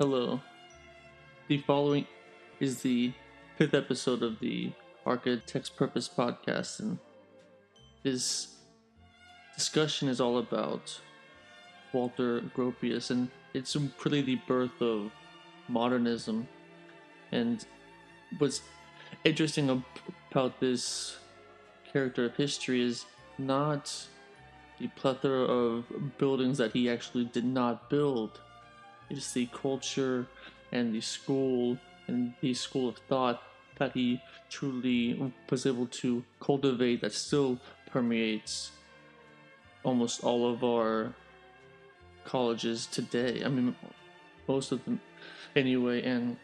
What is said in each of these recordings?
Hello. The following is the fifth episode of the Architect's Purpose podcast, and this discussion is all about Walter Gropius, and it's really the birth of modernism. And what's interesting about this character of history is not the plethora of buildings that he actually did not build. It's the culture and the school of thought that he truly was able to cultivate that still permeates almost all of our colleges today. I mean, most of them anyway, and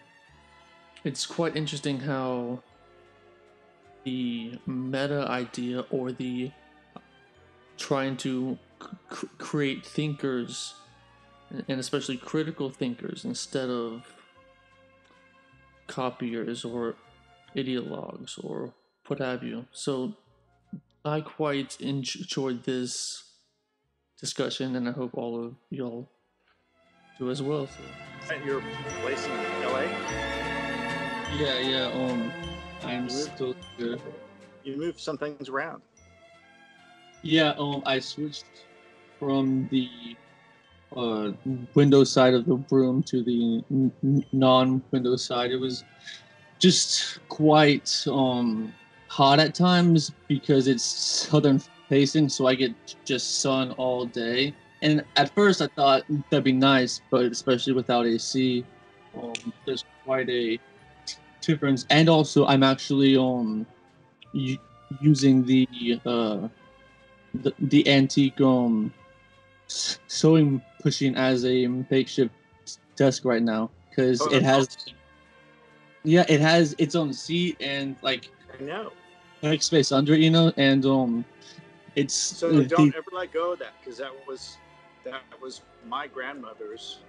it's quite interesting how the meta idea or the trying to create thinkers, and especially critical thinkers, instead of copiers or ideologues or what have you. So I quite enjoyed this discussion, and I hope all of y'all do as well. So. At your place in LA? Yeah. I'm still here. You moved some things around. Yeah. I switched from the window side of the room to the non-window side. It was just quite hot at times because it's southern facing, so I get just sun all day. And at first I thought that'd be nice, but especially without AC, there's quite a difference. And also I'm actually using the antique sewing machine as a makeshift desk right now, because it has its own seat and like I know space under it, and it's so don't ever let go of that, because that was my grandmother's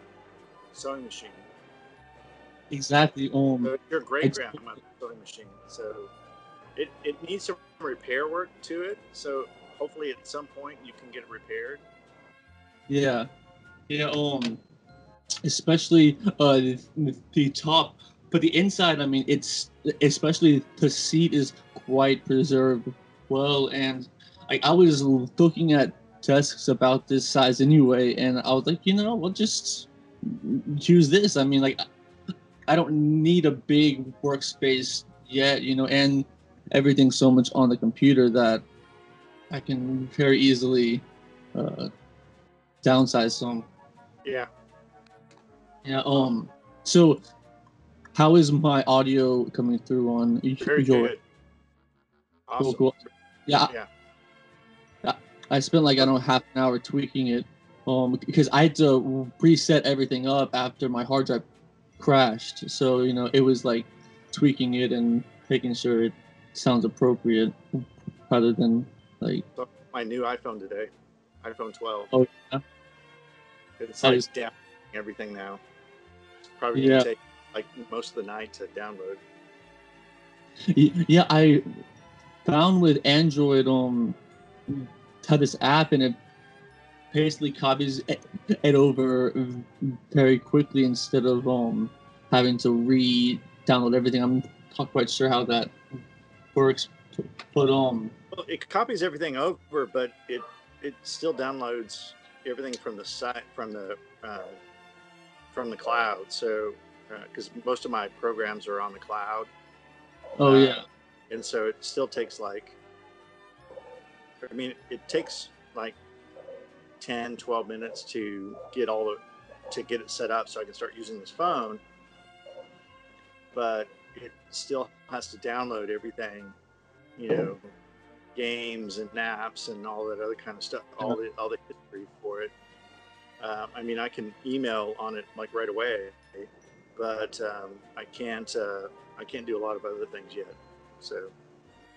sewing machine. Exactly. So your great grandmother's sewing machine. So it needs some repair work to it. So hopefully at some point you can get it repaired. Yeah. Especially the top, but the inside, I mean, it's especially the seat is quite preserved well, and I was looking at desks about this size anyway, and I was like, we'll just use this. I mean, like, I don't need a big workspace yet, and everything's so much on the computer that I can very easily downsize some. Yeah. So how is my audio coming through on very your good. Awesome. Cool. Yeah. I spent like half an hour tweaking it because I had to reset everything up after my hard drive crashed. So it was like tweaking it and making sure it sounds appropriate rather than like my new iPhone today, iPhone 12. Oh yeah. It's like down everything now. It's probably gonna take like most of the night to download. Yeah, I found with Android had this app, and it basically copies it over very quickly instead of having to re-download everything. I'm not quite sure how that works, but well, it copies everything over, but it still downloads everything from the site from the cloud. So because most of my programs are on the cloud. Oh yeah. And so it still takes it takes like 10-12 minutes to get it set up so I can start using this phone, but it still has to download everything, games and apps and all that other kind of stuff, all the history for it. I can email on it like right away, but I can't do a lot of other things yet. So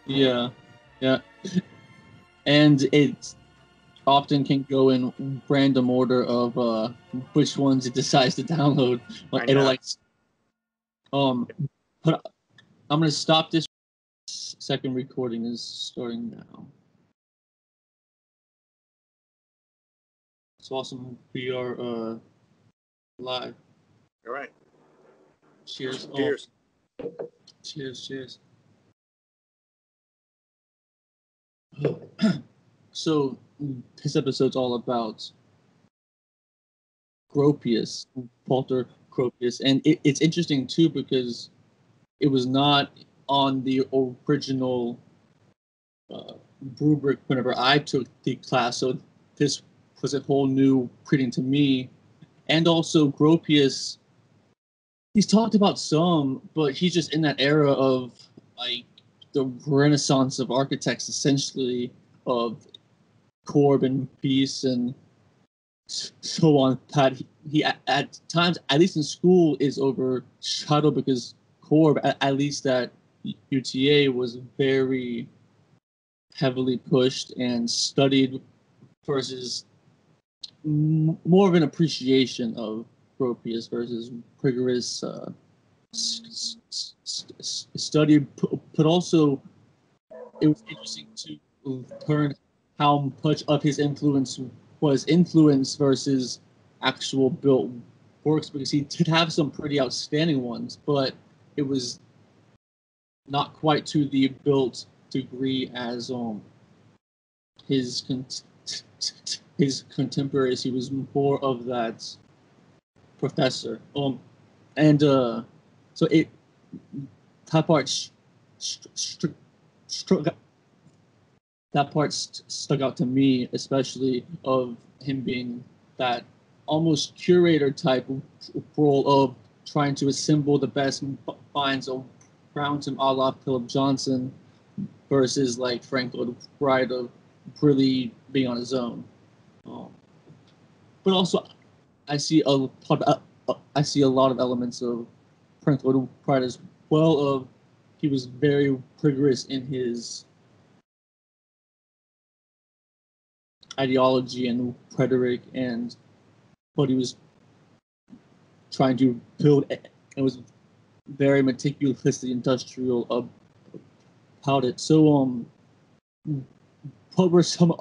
yeah, and it often can go in random order of which ones it decides to download. Like it'll but I'm gonna stop this. Second recording is starting now. It's awesome. We are live. All right. Cheers. Cheers. Cheers. So this episode's all about Gropius, Walter Gropius, and it's interesting too because it was not on the original rubric whenever I took the class, so this was a whole new reading to me. And also Gropius, he's talked about some, but he's just in that era of like the renaissance of architects, essentially, of Corb and Peace and so on. That he at times, at least in school, is overshadowed because Corb, at least at UTA, was very heavily pushed and studied versus more of an appreciation of Gropius versus rigorous study, but also it was interesting to learn how much of his influence was influence versus actual built works, because he did have some pretty outstanding ones, but it was not quite to the built degree as his his contemporaries. He was more of that professor. And so it that part stuck out to me, especially of him being that almost curator type role of trying to assemble the best finds around him, a la Philip Johnson, versus like Frank Lloyd Wright of really being on his own. But also, I see a lot of elements of Frank Lloyd Wright as well. Of he was very rigorous in his ideology and rhetoric, and what he was trying to build, and was very meticulously industrial about it. So, what were some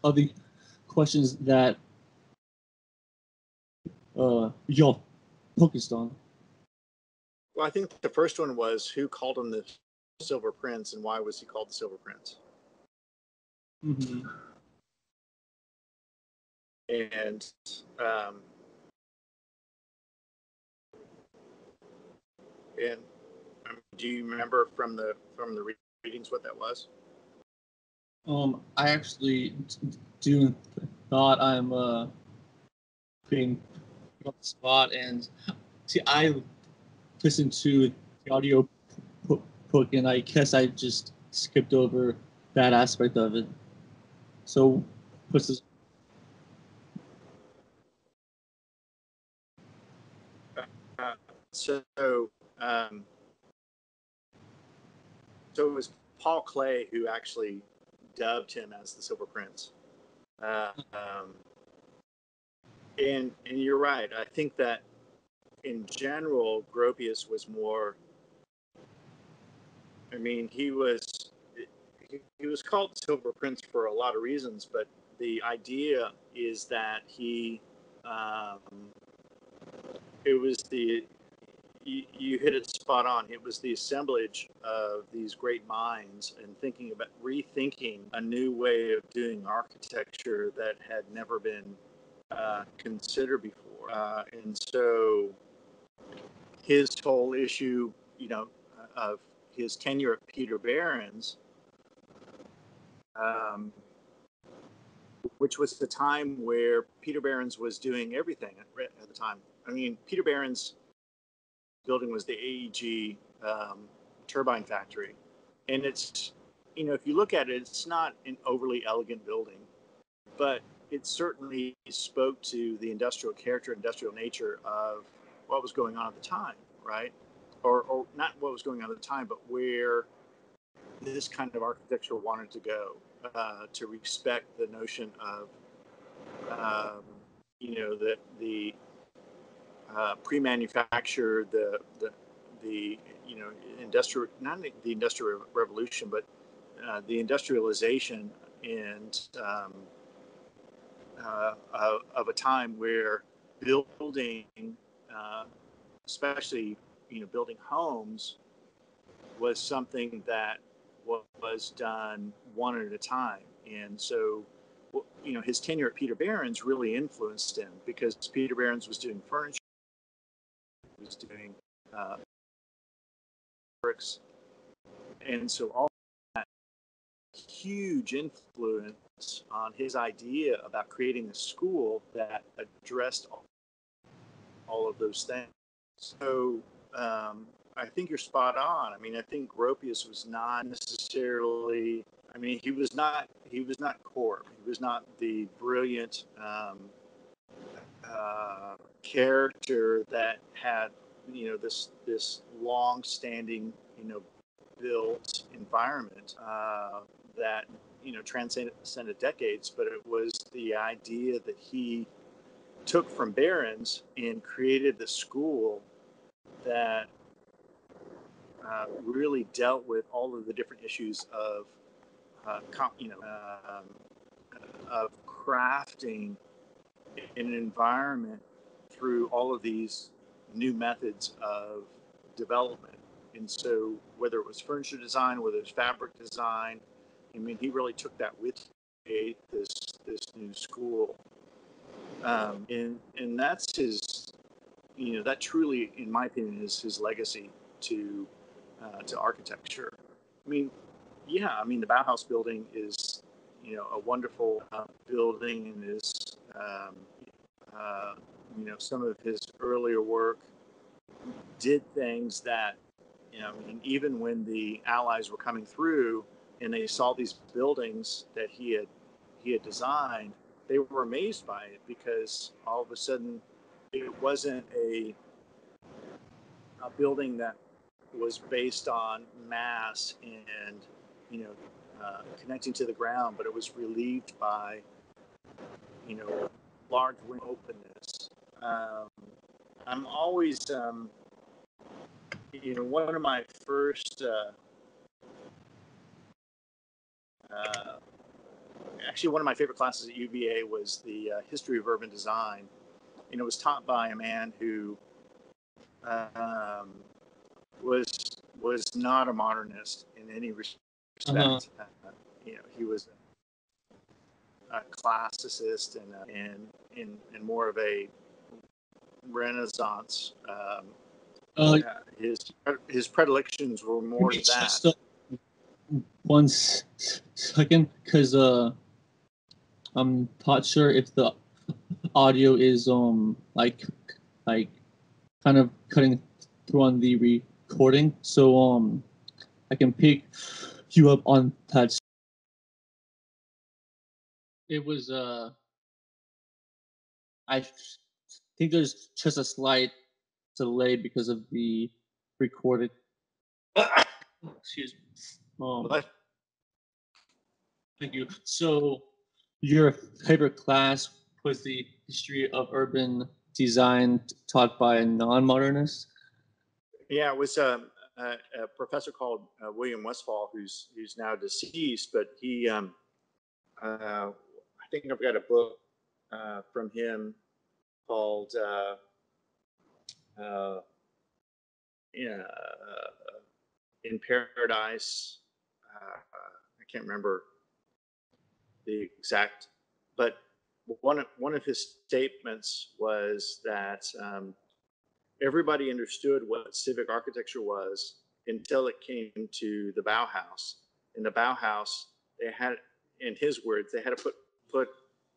of the questions that y'all focused on? Well, I think the first one was who called him the Silver Prince, and why was he called the Silver Prince? Mm-hmm. And do you remember from the readings what that was? I actually do not. I'm being put on the spot, and see, I listened to the audio book, and I guess I just skipped over that aspect of it. So, what's this? So, um, so it was Paul Klee who actually dubbed him as the Silver Prince. And you're right. I think that in general, Gropius was more. I mean, he was called Silver Prince for a lot of reasons, but the idea is that it was you hit it spot on. It was the assemblage of these great minds and rethinking a new way of doing architecture that had never been considered before. And so his whole issue, of his tenure at Peter Behrens, which was the time where Peter Behrens was doing everything at the time. I mean, Peter Behrens' building was the AEG turbine factory. And it's, if you look at it, it's not an overly elegant building, but it certainly spoke to the industrial character, industrial nature of what was going on at the time, right? Or not what was going on at the time, but where this kind of architecture wanted to go, to respect the notion of, the pre-manufactured, the industrial, not the industrial revolution, but the industrialization and of a time where building especially building homes, was something that was done one at a time. And so, his tenure at Peter Behrens really influenced him, because Peter Behrens was doing furniture, was doing bricks, and so all that huge influence on his idea about creating a school that addressed all of those things. So I think you're spot on. I mean, I think Gropius was not necessarily. I mean, he was not Corp. He was not the brilliant character that had this long-standing built environment that transcended decades. But it was the idea that he took from Behrens and created the school that really dealt with all of the different issues of of crafting an environment through all of these new methods of development. And so, whether it was furniture design, whether it was fabric design, I mean, he really took that with this new school, and that's his. That truly, in my opinion, is his legacy to architecture. I mean, yeah, I mean, the Bauhaus building is a wonderful building, and is some of his earlier work did things that I mean, even when the Allies were coming through and they saw these buildings that he had designed, they were amazed by it, because all of a sudden it wasn't a building that was based on mass and connecting to the ground, but it was relieved by large window openness. I'm always one of my first actually one of my favorite classes at UVA was the history of urban design, and it was taught by a man who was not a modernist in any respect. Uh-huh. He was a classicist and more of a Renaissance. His predilections were more to that. Just 1 second, because I'm not sure if the audio is like kind of cutting through on the recording, so I can pick you up on that. It was I think there's just a slight delay because of the recorded. Excuse me. Thank you. So, your favorite class was the history of urban design taught by a non-modernist? Yeah, it was a professor called William Westphal, who's now deceased, but he I think I've got a book from him called In Paradise. I can't remember the exact, but one of his statements was that everybody understood what civic architecture was until it came to the Bauhaus. In the Bauhaus, they had, in his words, they had to put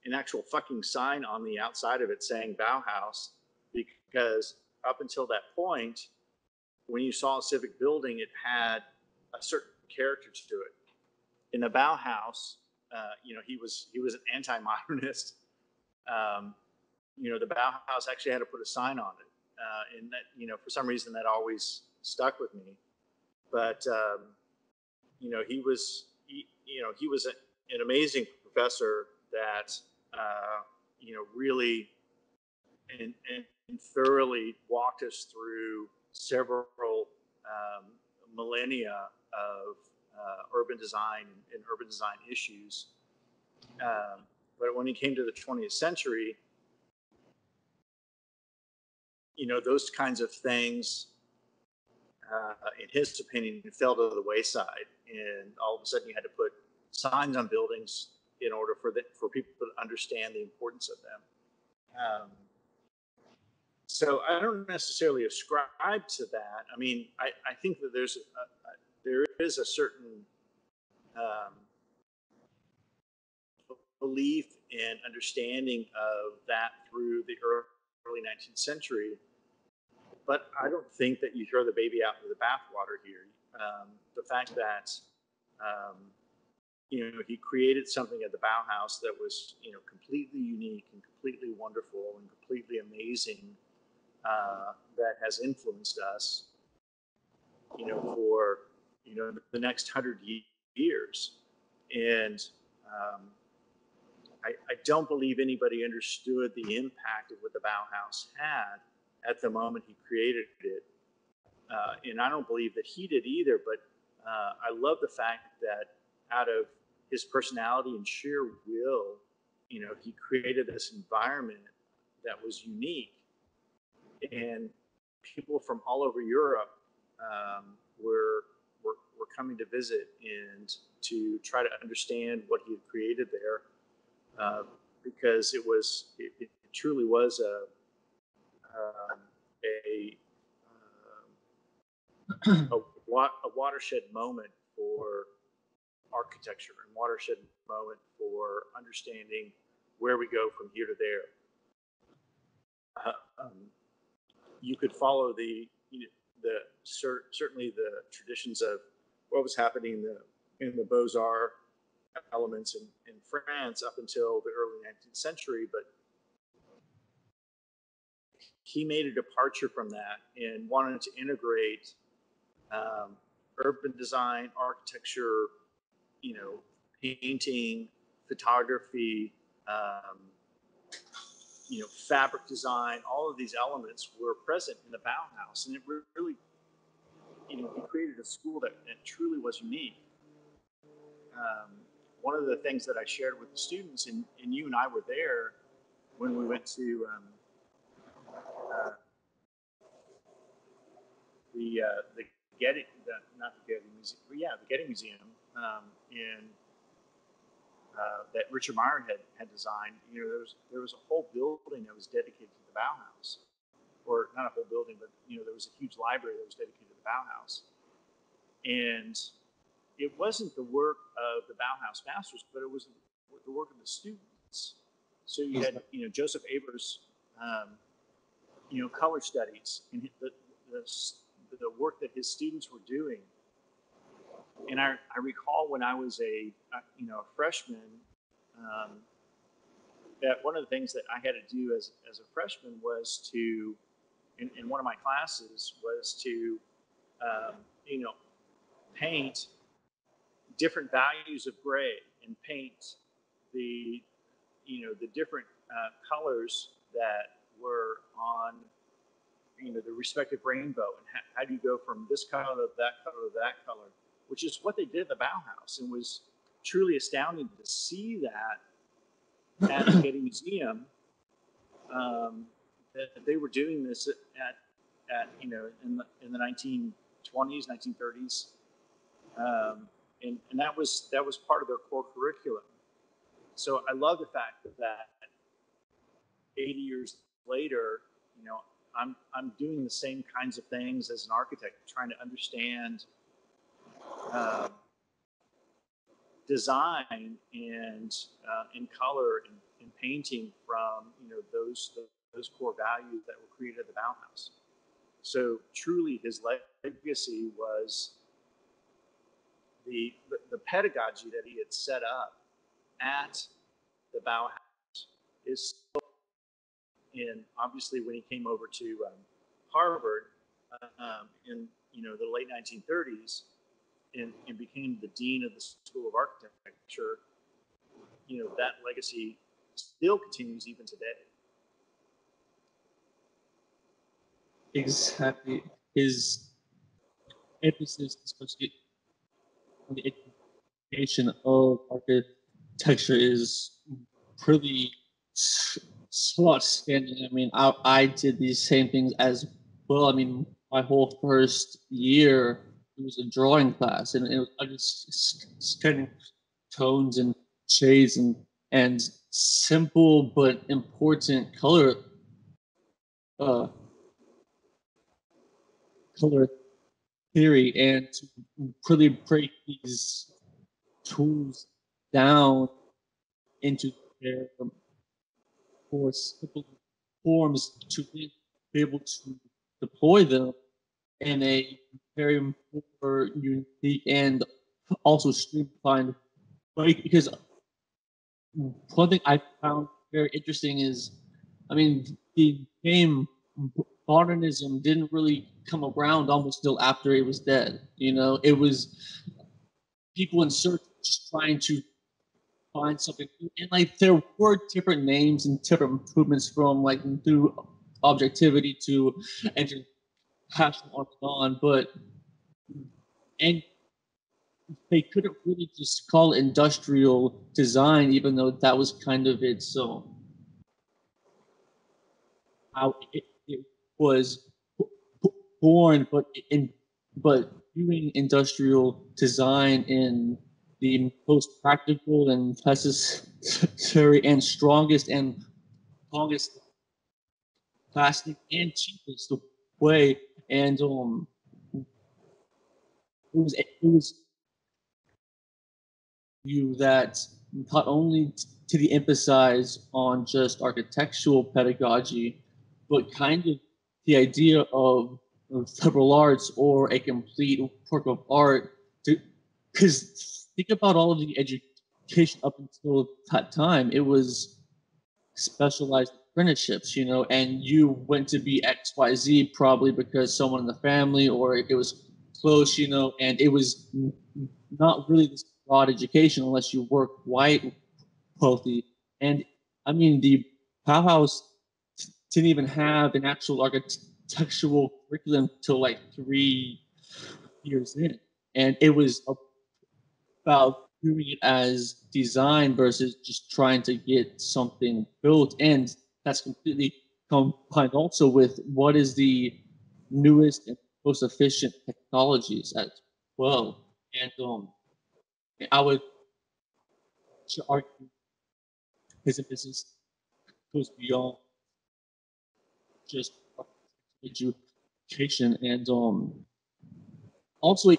an actual fucking sign on the outside of it saying Bauhaus, because up until that point, when you saw a civic building, it had a certain character to it. In the Bauhaus, he was an anti-modernist. The Bauhaus actually had to put a sign on it, and that for some reason that always stuck with me. But he was an amazing professor that really and thoroughly walked us through several millennia of urban design and urban design issues. But when he came to the 20th century, those kinds of things, in his opinion, fell to the wayside, and all of a sudden you had to put signs on buildings in order for people to understand the importance of them. So I don't necessarily ascribe to that. I mean, I think that there is a certain belief and understanding of that through the early 19th century, but I don't think that you throw the baby out with the bathwater here. The fact that he created something at the Bauhaus that was completely unique and completely wonderful and completely amazing, that has influenced us for the next 100 years. And I don't believe anybody understood the impact of what the Bauhaus had at the moment he created it. And I don't believe that he did either, but I love the fact that out of his personality and sheer will, he created this environment that was unique. And people from all over Europe were coming to visit and to try to understand what he had created there, because it truly was a watershed moment for architecture and watershed moment for understanding where we go from here to there. You could follow certainly the traditions of what was happening in the Beaux-Arts elements in France up until the early 19th century, but he made a departure from that and wanted to integrate urban design, architecture, painting, photography, fabric design. All of these elements were present in the Bauhaus, and it really, he created a school that truly was unique. One of the things that I shared with the students, and you and I were there when we went to the Getty, not the Getty Museum, but yeah, the Getty Museum, that Richard Meyer had designed. There was a whole building that was dedicated to the Bauhaus, or not a whole building, but there was a huge library that was dedicated to the Bauhaus, and it wasn't the work of the Bauhaus masters, but it was the work of the students. So you had Joseph Eber's color studies and the work that his students were doing. And I recall when I was a freshman, that one of the things that I had to do as a freshman was to, in one of my classes, was to paint different values of gray and paint the different colors that were on the respective rainbow, and how do you go from this color to that color to that color, which is what they did at the Bauhaus, and was truly astounding to see that at the Getty Museum, that they were doing this at in the 1920s, 1930s, and that was part of their core curriculum. So I love the fact that 80 years later, I'm doing the same kinds of things as an architect, trying to understand design and in color and painting from those core values that were created at the Bauhaus. So truly, his legacy was the pedagogy that he had set up at the Bauhaus is still. And obviously, when he came over to Harvard in the late 1930s and became the dean of the School of Architecture, that legacy still continues even today. Exactly. His emphasis, especially on the education of architecture, is pretty so outstanding. I mean, I did these same things as well. I mean, my whole first year it was a drawing class, and I was studying tones and shades and simple but important uh, color theory, and to really break these tools down into their more simple forms to be able to deploy them in a very more unique and also streamlined way. Because one thing I found very interesting is, I mean, the name modernism didn't really come around almost till after it was dead. You know, it was people in search just trying to find something. And like there were different names and different improvements from like through objectivity to and just passion on, but and they couldn't really just call it industrial design, even though that was kind of its how it was born, but doing industrial design in the most practical and necessary and strongest and longest plastic and cheapest way. And it was you that not only to the emphasize on just architectural pedagogy, but kind of the idea of liberal arts or a complete work of art. Because think about all of the education up until that time, it was specialized apprenticeships, you know, and you went to be XYZ probably because someone in the family or it was close, you know, and it was not really this broad education unless you were quite wealthy. And I mean, the Bauhaus didn't even have an actual architectural curriculum till like 3 years in, and it was about doing it as design versus just trying to get something built. And that's completely combined also with what is the newest and most efficient technologies as well. And I would argue his emphasis goes beyond just education. And also,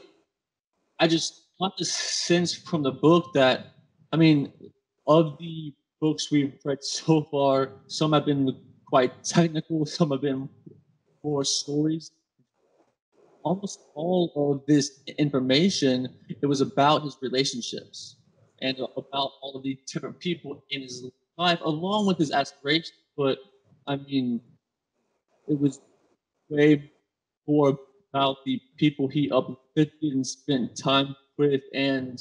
I just got this sense from the book that, I mean, of the books we've read so far, some have been quite technical, some have been more stories. Almost all of this information, it was about his relationships and about all of the different people in his life, along with his aspirations. But I mean, it was way more about the people he uplifted and spent time with, and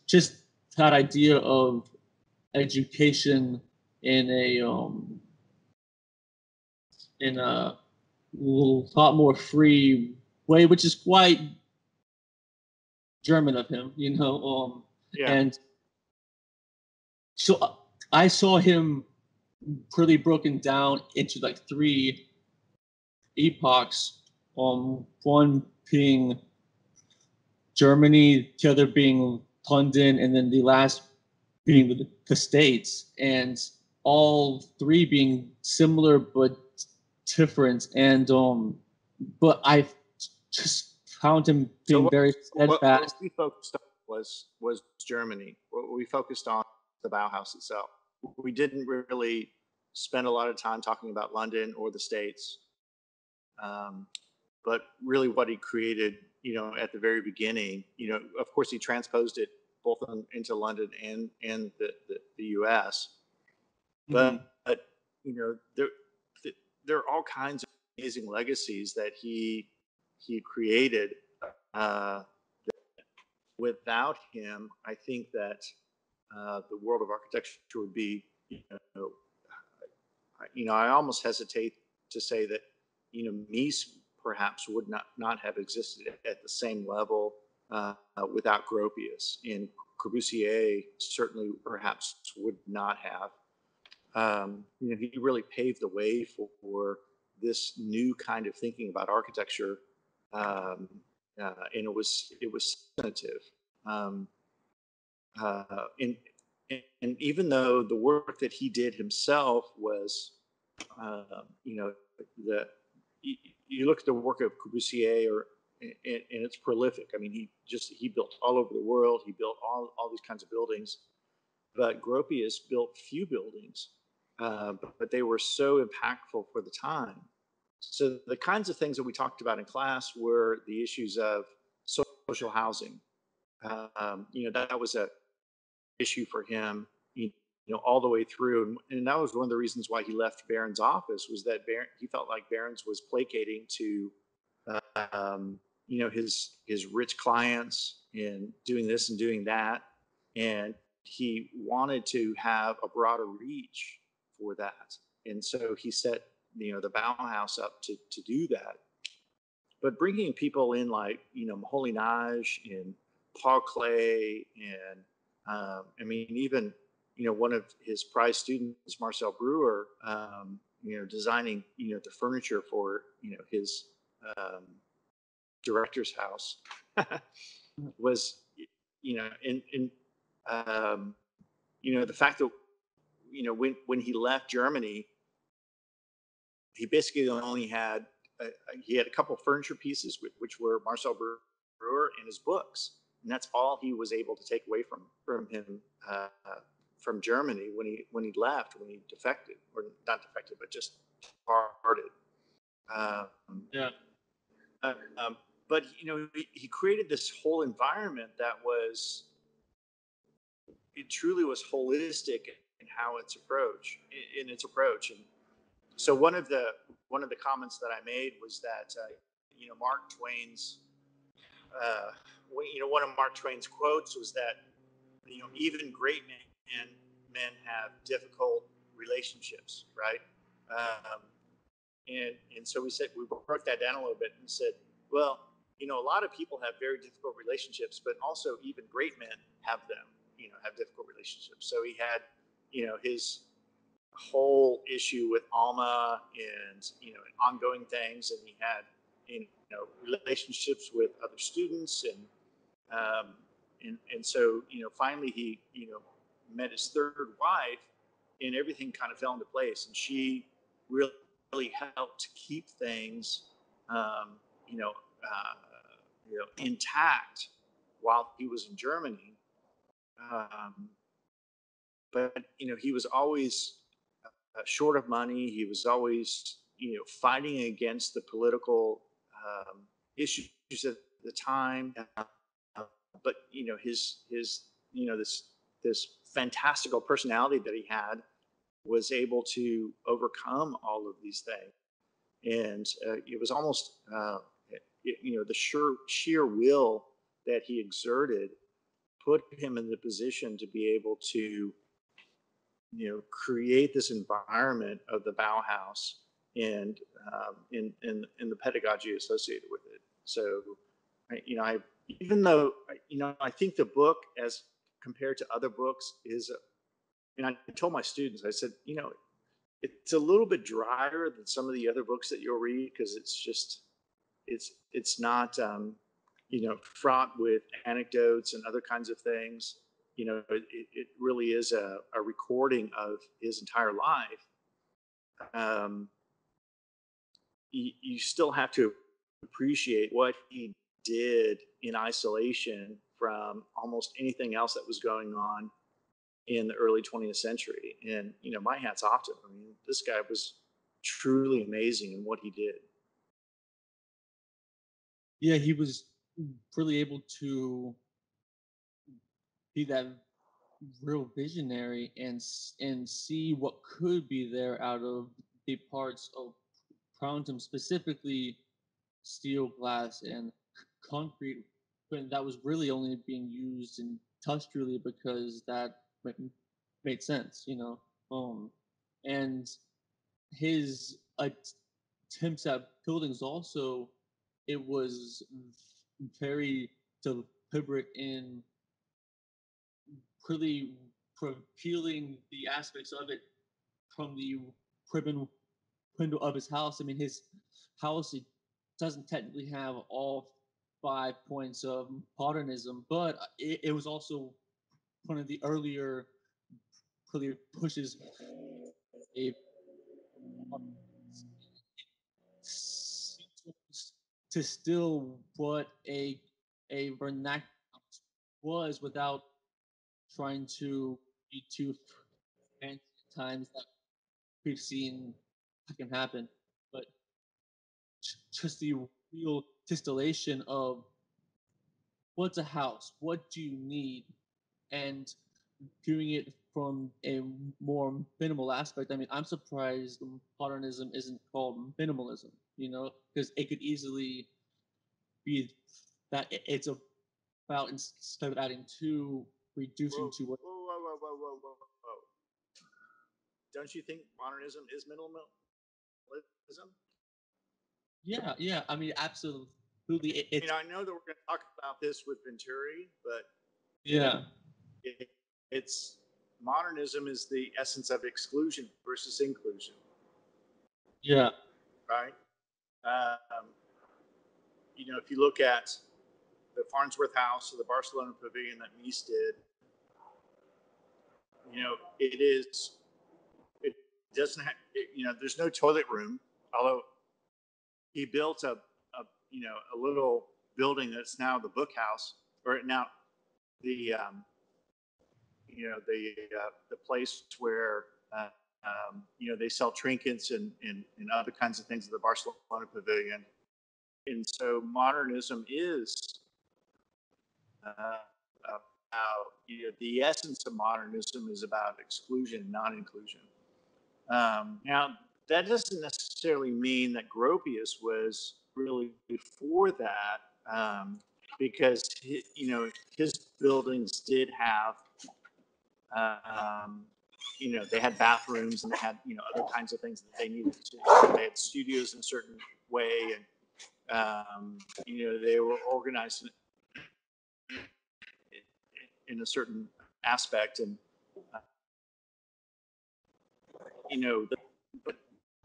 just that idea of education in a lot more free way, which is quite German of him, you know. Yeah. And so I saw him pretty broken down into like three epochs. One being Germany, the other being London, and then the last being the States, and all three being similar but different. And but I just found him So being very steadfast. what we focused on was Germany. What we focused on the Bauhaus itself. We didn't really spend a lot of time talking about London or the States, but really what he created, you know, at the very beginning. You know, of course, he transposed it both into London and the U.S. Mm-hmm. But you know, there are all kinds of amazing legacies that he created. Uh, Without him, I think that the world of architecture would be, I almost hesitate to say that, Mies perhaps would not have existed at the same level without Gropius, and Corbusier certainly perhaps would not have. He really paved the way for this new kind of thinking about architecture, um, and it was substantive. Um, and, and even though the work that he did himself was, you know, the you, you look at the work of Corbusier, and it's prolific. I mean, he built all over the world. He built all these kinds of buildings, but Gropius built few buildings, but they were so impactful for the time. So the kinds of things that we talked about in class were the issues of social housing. That was a issue for him, all the way through. And that was one of the reasons why he left Barron's office, was that he felt like Barron's was placating to, his rich clients and doing this and doing that. And he wanted to have a broader reach for that. And so he set, the Bauhaus up to do that. But bringing people in like, Moholy-Nagy and Paul Klee and even one of his prize students, Marcel Breuer, designing the furniture for his director's house was in the fact that when he left Germany, he basically only had he had a couple of furniture pieces, which were Marcel Breuer and his books, and that's all he was able to take away from him from Germany when he left, when he defected, or not defected, but just departed. Yeah. But he created this whole environment that truly was holistic in how its approach, and so one of the comments that I made was that Mark Twain's one of Mark Twain's quotes was that even great men have difficult relationships, right? Um, and so we broke that down a little bit and said, well, a lot of people have very difficult relationships, but also even great men have them, have difficult relationships. So he had, his whole issue with Alma and, ongoing things. And he had, relationships with other students. And so, finally he, met his third wife, and everything kind of fell into place. And she really helped to keep things, um, you know, intact while he was in Germany. But he was always short of money. He was always, fighting against the political issues at the time. But his this fantastical personality that he had was able to overcome all of these things, and it was almost the sheer will that he exerted put him in the position to be able to create this environment of the Bauhaus and in the pedagogy associated with it. So, I even though I think the book, as compared to other books, and I told my students, I said, it's a little bit drier than some of the other books that you'll read, because it's not fraught with anecdotes and other kinds of things. It really is a recording of his entire life. You still have to appreciate what he did in isolation from almost anything else that was going on in the early 20th century. And, my hat's off to him. I mean, this guy was truly amazing in what he did. Yeah, he was really able to be that real visionary and see what could be there out of the parts of Prountum, specifically steel, glass, and concrete, when that was really only being used industrially because that made sense, and his attempts at buildings also, it was very deliberate in really revealing the aspects of it from the ribbon window of his house. I mean, his house, it doesn't technically have all 5 points of modernism, but it was also one of the earlier pushes a to still what a vernacular was without trying to be too fancy at times that we've seen can happen, but just the real distillation of what's a house, what do you need, and doing it from a more minimal aspect. I mean, I'm surprised modernism isn't called minimalism, because it could easily be that it's about, instead of adding to, reducing to what. Whoa. Don't you think modernism is minimalism? Yeah. I mean, absolutely. I know that we're going to talk about this with Venturi, but yeah, it's modernism is the essence of exclusion versus inclusion. Yeah. Right. If you look at the Farnsworth House or the Barcelona Pavilion that Mies did, it doesn't have, there's no toilet room, although he built a little building that's now the book house, or now the the place where they sell trinkets and other kinds of things at the Barcelona Pavilion. And so modernism is about, the essence of modernism is about exclusion, non-inclusion. Now, that doesn't necessarily mean that Gropius was really before that, because his buildings did have, they had bathrooms and they had other kinds of things that they needed to. They had studios in a certain way, and they were organized in a certain aspect, and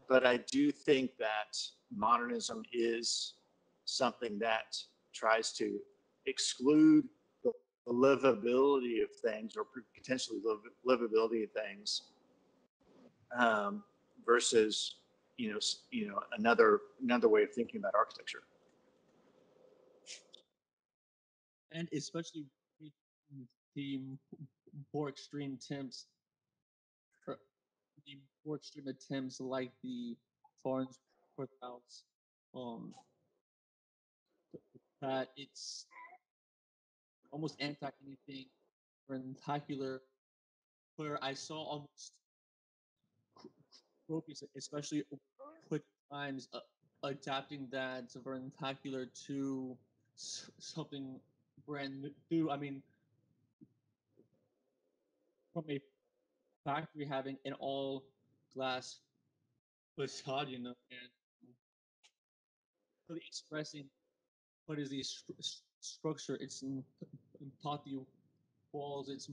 but I do think that modernism is something that tries to exclude the livability of things, or potentially livability of things, versus another way of thinking about architecture. And especially the more extreme attempts, like the Farnsworth House, that it's almost anti anything vernacular, where I saw almost Gropius, especially with times, adapting that vernacular to something brand new. I mean, from a factory having an all glass facade, and really expressing what is the structure. It's taught the walls. It's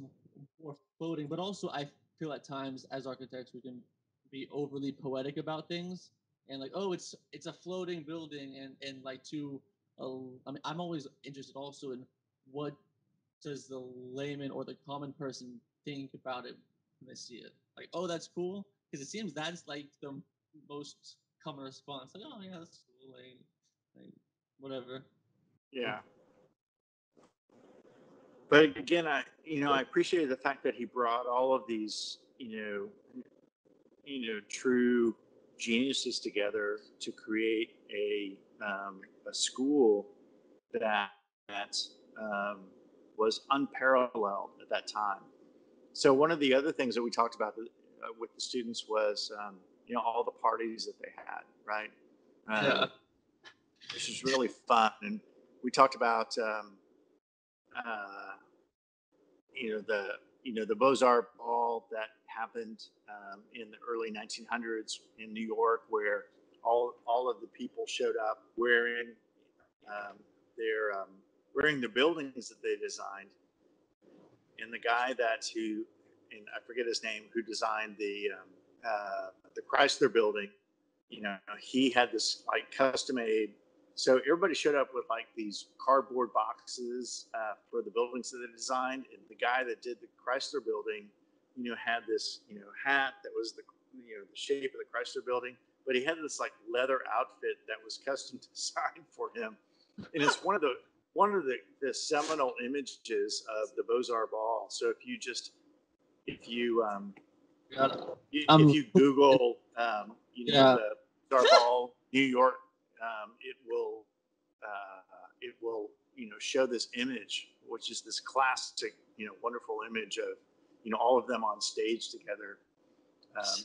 more floating, but also I feel at times as architects we can be overly poetic about things, and like, oh, it's a floating building, and like I mean, I'm always interested also in what does the layman or the common person think about it when they see it. Like, oh, that's cool, because it seems that's like the most common response. Like, oh yeah, that's cool, like whatever. Yeah. But again, I appreciated the fact that he brought all of these, true geniuses together to create a school that was unparalleled at that time. So one of the other things that we talked about with the students was, all the parties that they had, right? Yeah. Which was really fun, and we talked about, the Beaux-Arts ball that happened in the early 1900s in New York, where all of the people showed up wearing wearing the buildings that they designed, and the guy and I forget his name, who designed the the Chrysler building, he had this like custom made. So everybody showed up with like these cardboard boxes for the buildings that they designed, and the guy that did the Chrysler building, had this hat that was the the shape of the Chrysler building, but he had this like leather outfit that was custom designed for him, and it's one of the seminal images of the Beaux-Arts ball. So if you if you Google Yeah. the Beaux-Arts ball New York, it will show this image, which is this classic wonderful image of all of them on stage together,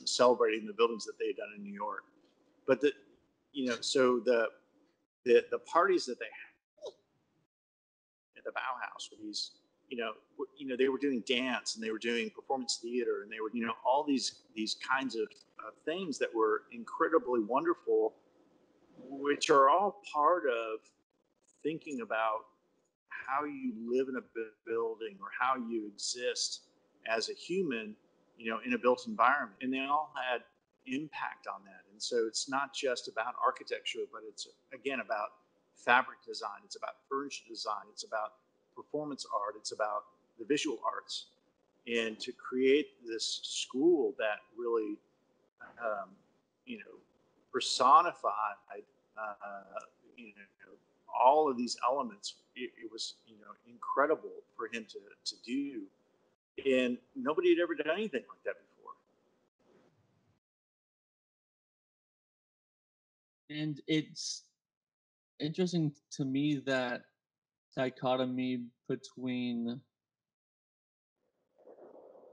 celebrating the buildings that they've done in New York. But so the parties that they had at the Bauhaus were these, they were doing dance and they were doing performance theater and they were, all these kinds of things that were incredibly wonderful, which are all part of thinking about how you live in a building or how you exist as a human, in a built environment. And they all had impact on that. And so it's not just about architecture, but it's again about fabric design. It's about furniture design. It's about performance art. It's about the visual arts. And to create this school that really, personified, all of these elements, it was, incredible for him to do. And nobody had ever done anything like that before. And it's interesting to me that dichotomy between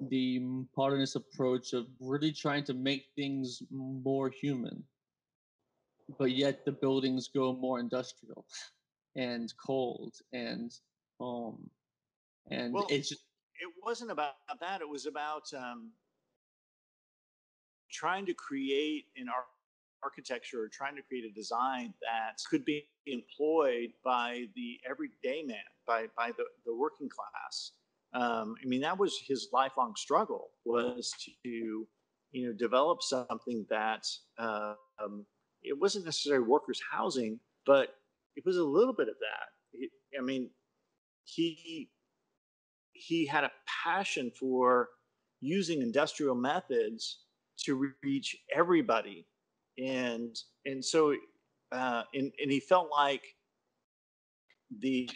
the modernist approach of really trying to make things more human, but yet the buildings go more industrial and cold and Well, it's just it wasn't about that. It was about trying to create an architecture, or trying to create a design that could be employed by the everyday man, by the working class. I mean, that was his lifelong struggle, was to develop something that it wasn't necessarily workers' housing, but it was a little bit of that. I mean, he he had a passion for using industrial methods to reach everybody, and so and he felt like the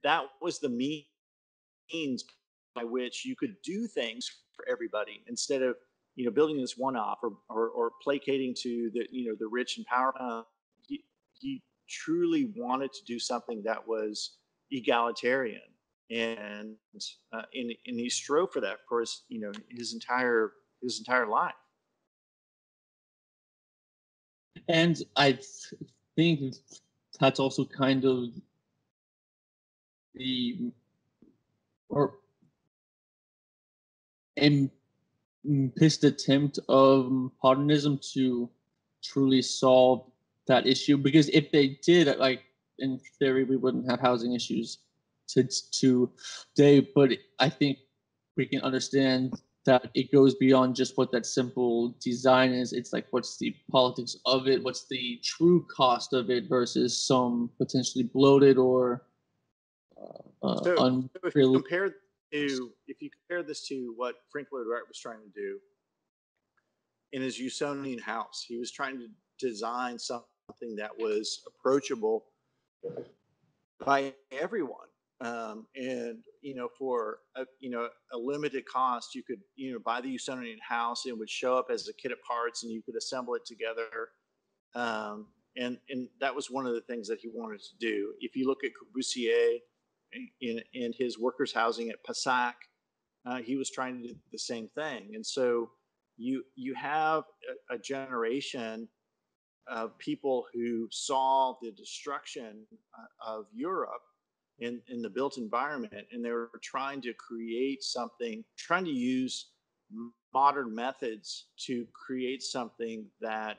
that was the means by which you could do things for everybody instead of building this one off, or placating to the rich and powerful. He truly wanted to do something that was egalitarian, and and he strove for that for his entire life. and I think that's also kind of the or implicit attempt of modernism to truly solve that issue, because if they did, like, in theory we wouldn't have housing issues today. But I think we can understand that it goes beyond just what that simple design is. It's like, what's the politics of it, what's the true cost of it versus some potentially bloated or So unreal. if you compare this to what Frank Lloyd Wright was trying to do in his Usonian house, he was trying to design something that was approachable by everyone. And for a limited cost, you could buy the Usonian house, and it would show up as a kit of parts, and you could assemble it together. And that was one of the things that he wanted to do. If you look at Corbusier in his workers' housing at Passac, he was trying to do the same thing. And so you have a generation of people who saw the destruction of Europe in the built environment, and they were trying to create something, trying to use modern methods to create something that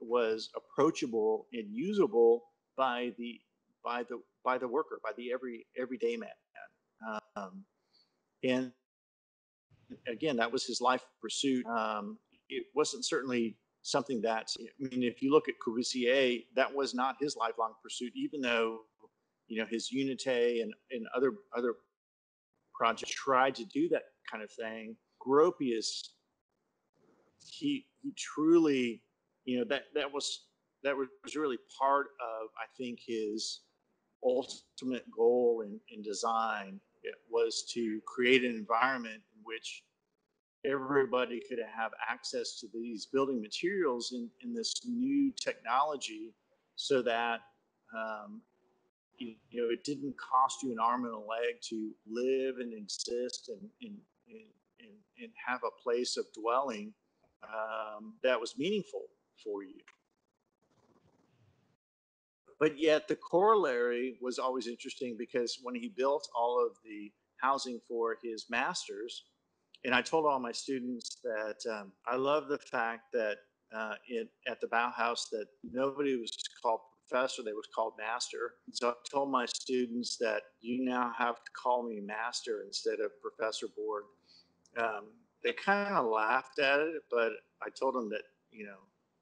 was approachable and usable by the worker, by the everyday man. And again, that was his life pursuit. it wasn't certainly something that, I mean, if you look at Corbusier, that was not his lifelong pursuit, even though, his Unité and other projects tried to do that kind of thing. Gropius, he truly, that was really part of, I think, his ultimate goal in design. It was to create an environment in which everybody could have access to these building materials in this new technology, so that it didn't cost you an arm and a leg to live and exist and have a place of dwelling that was meaningful for you. But yet the corollary was always interesting, because when he built all of the housing for his masters, and I told all my students that I love the fact that at the Bauhaus that nobody was called professor, they was called master. So I told my students that you now have to call me master instead of Professor Board. They kind of laughed at it, but I told them that,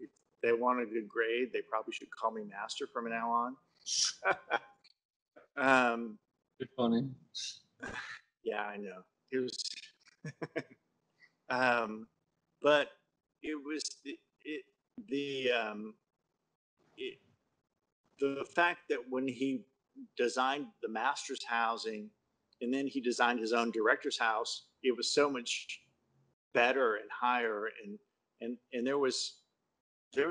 if they want a good grade, they probably should call me master from now on. It's funny. Yeah, I know. It was, but it was the fact that when he designed the master's housing, and then he designed his own director's house, it was so much better and higher, and there was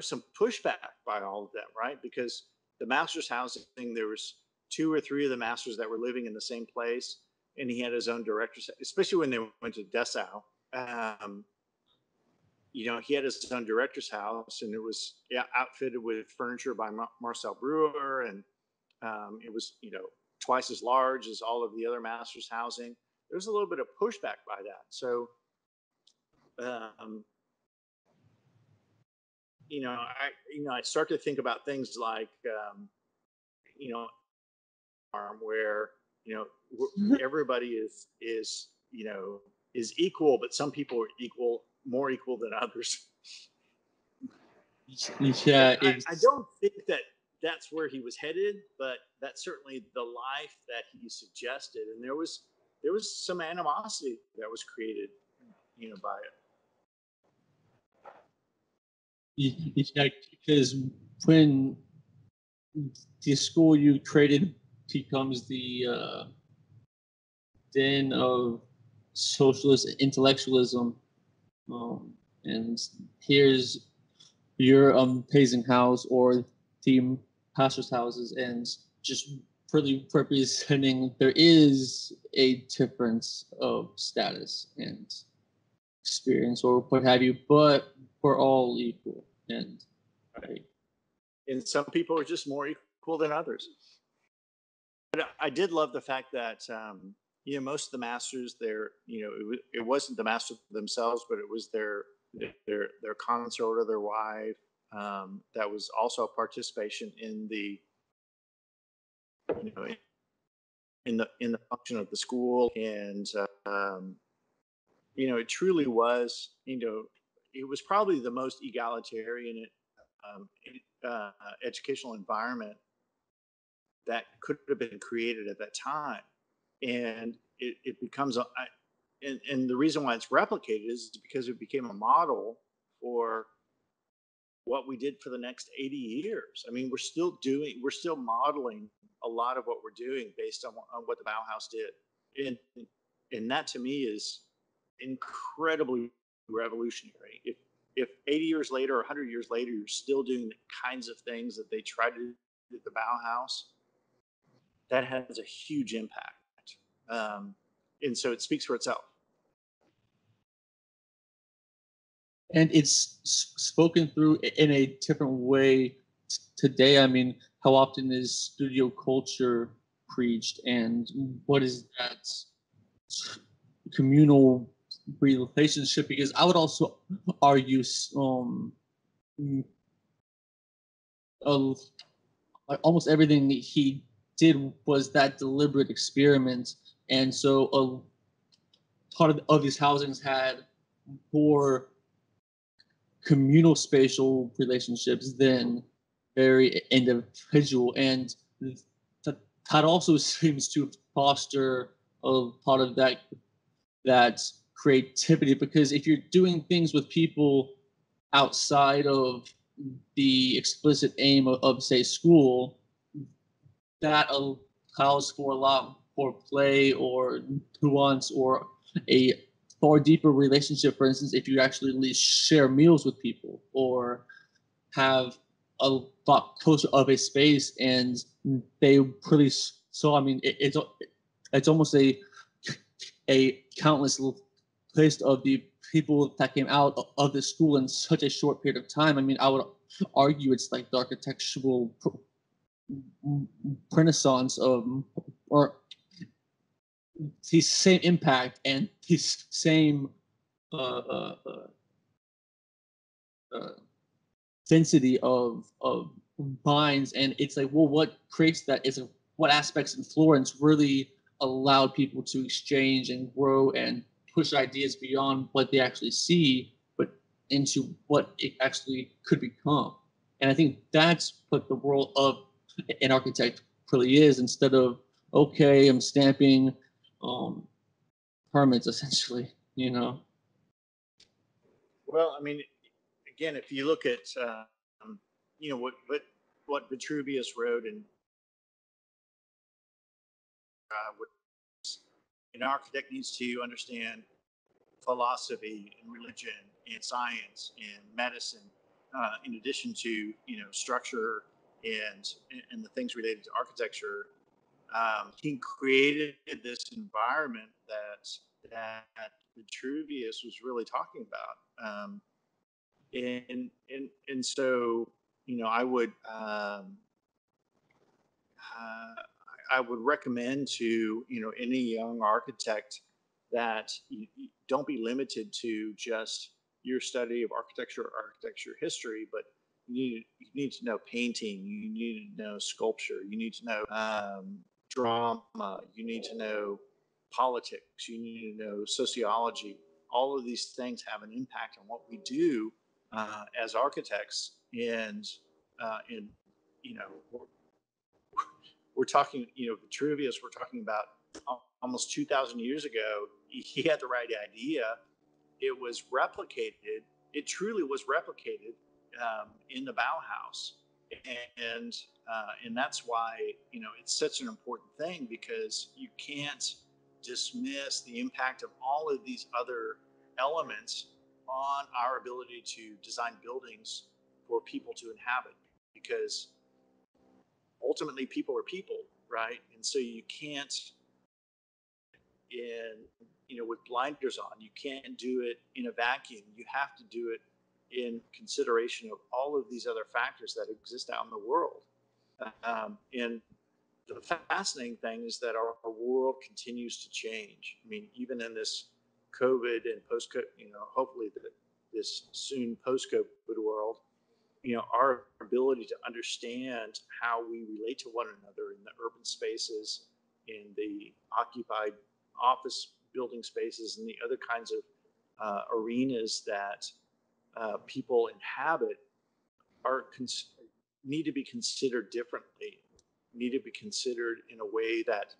some pushback by all of them, right? Because the master's housing, there was 2 or 3 of the masters that were living in the same place, and he had his own director's, especially when they went to Dessau. He had his own director's house, and it was outfitted with furniture by Marcel Breuer, and it was twice as large as all of the other masters' housing. There was a little bit of pushback by that. So, I start to think about things like, where everybody is equal, but some people are more equal than others. Yeah, I don't think that that's where he was headed, but that's certainly the life that he suggested, and there was some animosity that was created, by it. Yeah, because when the school you created becomes the den of socialist intellectualism, and here's your Payson house or the pastor's houses, and just pretty representing there is a difference of status and experience or what have you, but we're all equal. And and some people are just more equal than others. But I did love the fact that most of the masters there, it wasn't the masters themselves, but it was their consort or their wife. That was also a participation in the in the function of the school, and it truly was, it was probably the most egalitarian educational environment that could have been created at that time. And it becomes and the reason why it's replicated is because it became a model for what we did for the next 80 years. I mean, we're still modeling a lot of what we're doing based on what the Bauhaus did. And that to me is incredibly revolutionary. If 80 years later or 100 years later, you're still doing the kinds of things that they tried to do at the Bauhaus, that has a huge impact. And so it speaks for itself. And it's spoken through in a different way today. I mean, how often is studio culture preached, and what is that communal relationship? Because I would also argue almost everything he did was that deliberate experiment, and so a part of these housings had more communal spatial relationships than very individual, and that also seems to foster a part of that creativity, because if you're doing things with people outside of the explicit aim of say school, that allows for a lot more play or nuance or a far deeper relationship. For instance, if you actually at least share meals with people or have a lot closer of a space, and they really so I mean it's almost a countless list of the people that came out of the school in such a short period of time. I mean, I would argue it's like the architectural renaissance of, or the same impact and the same uh, uh, uh, density of minds. And it's like, well, what creates that is what aspects in Florence really allowed people to exchange and grow and push ideas beyond what they actually see, but into what it actually could become. And I think that's what the role of an architect really is, instead of, okay, I'm stamping permits, essentially, you know. Well, I mean, again, if you look at you know what Vitruvius wrote, and what an architect needs to understand philosophy and religion and science and medicine, in addition to structure and the things related to architecture. He created this environment that Vitruvius was really talking about, and so I would I would recommend to any young architect that you don't be limited to just your study of architecture or architecture history, but you need to know painting, you need to know sculpture, you need to know drama, you need to know politics, you need to know sociology. All of these things have an impact on what we do as architects, and in you know we're talking, Vitruvius, we're talking about almost 2,000 years ago. He had the right idea. It was replicated. It truly was replicated in the Bauhaus, and and that's why it's such an important thing, because you can't dismiss the impact of all of these other elements on our ability to design buildings for people to inhabit, because ultimately people are people, right? And so you can't, in with blinders on, you can't do it in a vacuum. You have to do it in consideration of all of these other factors that exist out in the world. And the fascinating thing is that our world continues to change. I mean, even in this COVID and post, hopefully this soon post-COVID world, our ability to understand how we relate to one another in the urban spaces, in the occupied office building spaces, and the other kinds of arenas that people inhabit are need to be considered differently, need to be considered in a way that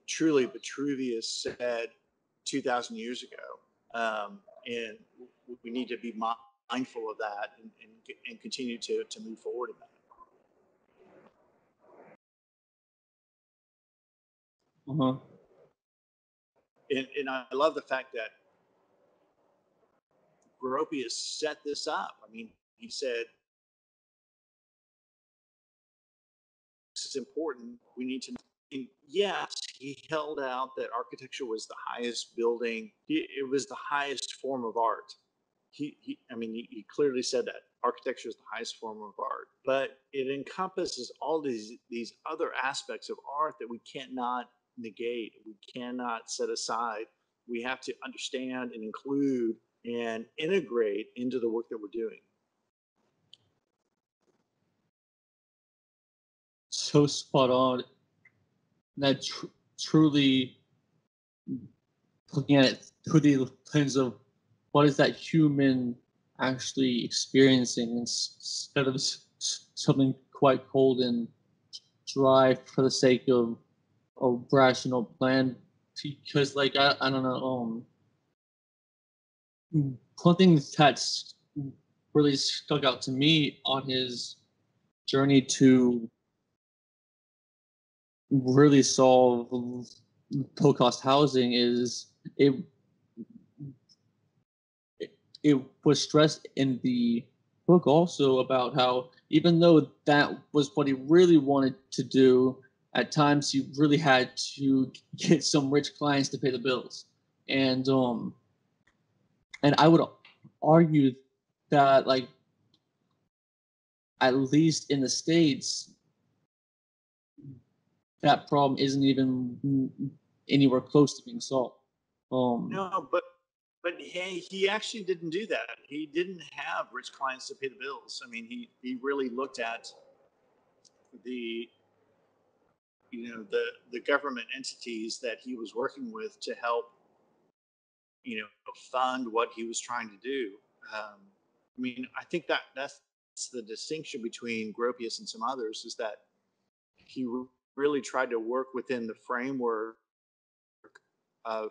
truly Vitruvius said 2,000 years ago. And we need to be mindful of that, and continue to move forward in that. Uh-huh. And I love the fact that Gropius set this up. I mean, he said, this is important. We need to. And yes, he held out that architecture was the highest building. It was the highest form of art. He clearly said that architecture is the highest form of art, but it encompasses all these other aspects of art that we cannot negate, we cannot set aside. We have to understand and include and integrate into the work that we're doing. So spot on. That truly, looking at it through the lens of what is that human actually experiencing instead of something quite cold and dry for the sake of a rational plan. Because, like, I don't know, one thing that's really stuck out to me on his journey to really solve low cost housing is it it was stressed in the book also about how even though that was what he really wanted to do, at times he really had to get some rich clients to pay the bills. And I would argue that, like, at least in the States, that problem isn't even anywhere close to being solved. No, but he actually didn't do that. He didn't have rich clients to pay the bills. I mean, he really looked at the the government entities that he was working with to help fund what he was trying to do. I mean, I think that's the distinction between Gropius and some others, is that he really tried to work within the framework of